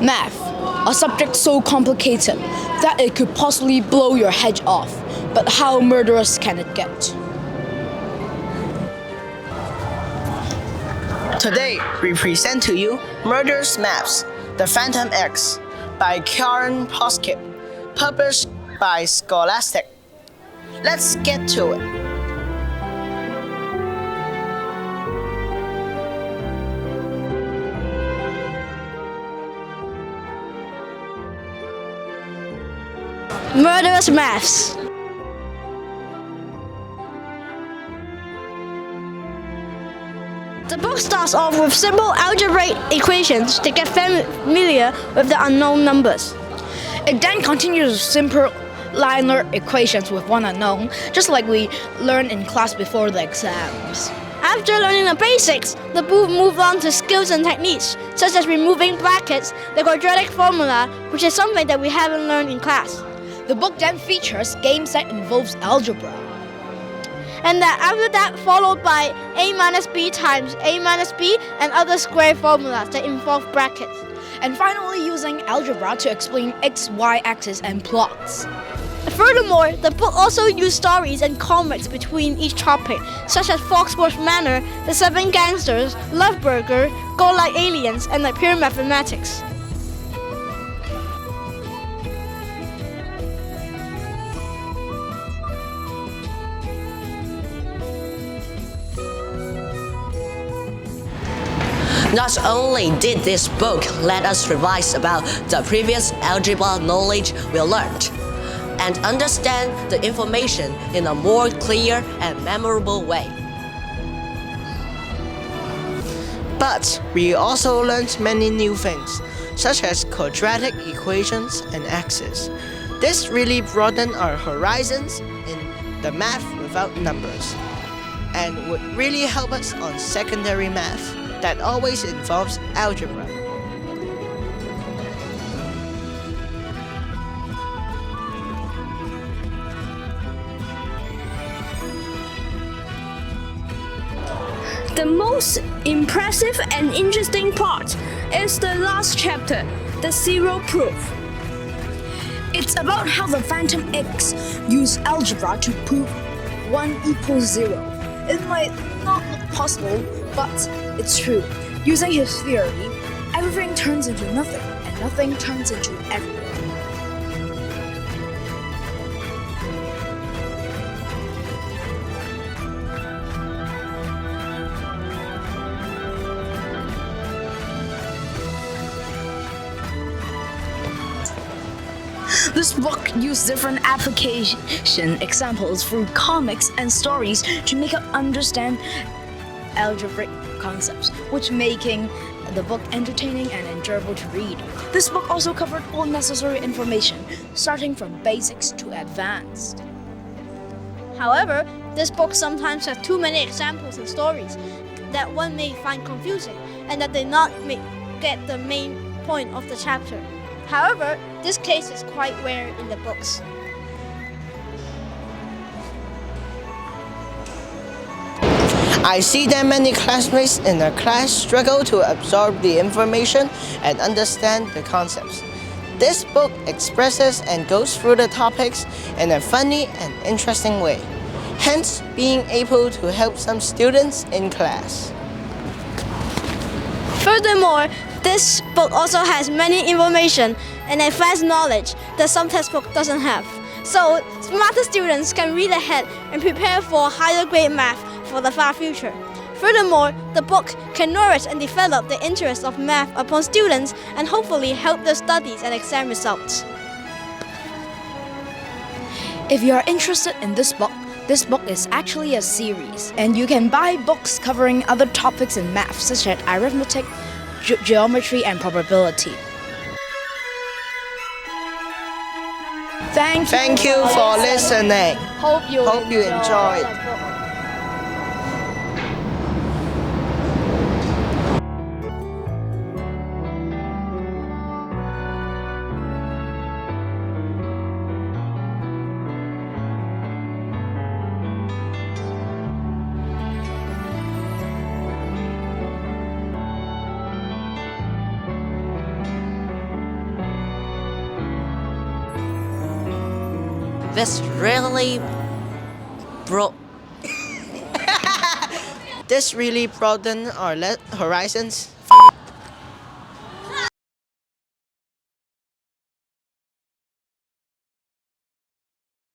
Math, a subject so complicated that it could possibly blow your head off. But how murderous can it get? Today, we present to you Murderous Maths, The Phantom X by Karen Poskett, published by Scholastic. Let's get to it. Murderous Maths. The book starts off with simple algebraic equations to get familiar with the unknown numbers. It then continues with simple linear equations with one unknown, just like we learned in class before the exams. After learning the basics, the book moves on to skills and techniques, such as removing brackets, the quadratic formula, which is something that we haven't learned in class. The book then features games that involves algebra. And after that, followed by a minus b times a minus b and other square formulas that involve brackets. And finally using algebra to explain x, y axis and plots. Furthermore, the book also used stories and comics between each topic, such as Foxworth Manor, The Seven Gangsters, Love Burger, Go Like Aliens, and like Pure Mathematics. Not only did this book let us revise about the previous algebra knowledge we learned, and understand the information in a more clear and memorable way, but we also learned many new things, such as quadratic equations and axes. This really broadened our horizons in the math without numbers, and would really help us on secondary math that always involves algebra. The most impressive and interesting part is the last chapter, the zero proof. It's about how the Phantom X used algebra to prove 1 equals 0. It might not look possible, but it's true. Using his theory, everything turns into nothing, and nothing turns into everything. This book used different application examples through comics and stories to make us understand algebraic concepts, which making the book entertaining and enjoyable to read. This book also covered all necessary information, starting from basics to advanced. However, this book sometimes has too many examples and stories that one may find confusing and that they not get the main point of the chapter. However, this case is quite rare in the books. I see that many classmates in the class struggle to absorb the information and understand the concepts. This book expresses and goes through the topics in a funny and interesting way, hence being able to help some students in class. Furthermore, this book also has many information and advanced knowledge that some textbook doesn't have. So, smarter students can read ahead and prepare for higher grade math for the far future. Furthermore, the book can nourish and develop the interest of math upon students and hopefully help their studies and exam results. If you are interested in this book is actually a series, and you can buy books covering other topics in math such as arithmetic, geometry, and probability. Thank you for listening. Hope you enjoyed. the book. This really This really broadened our horizons.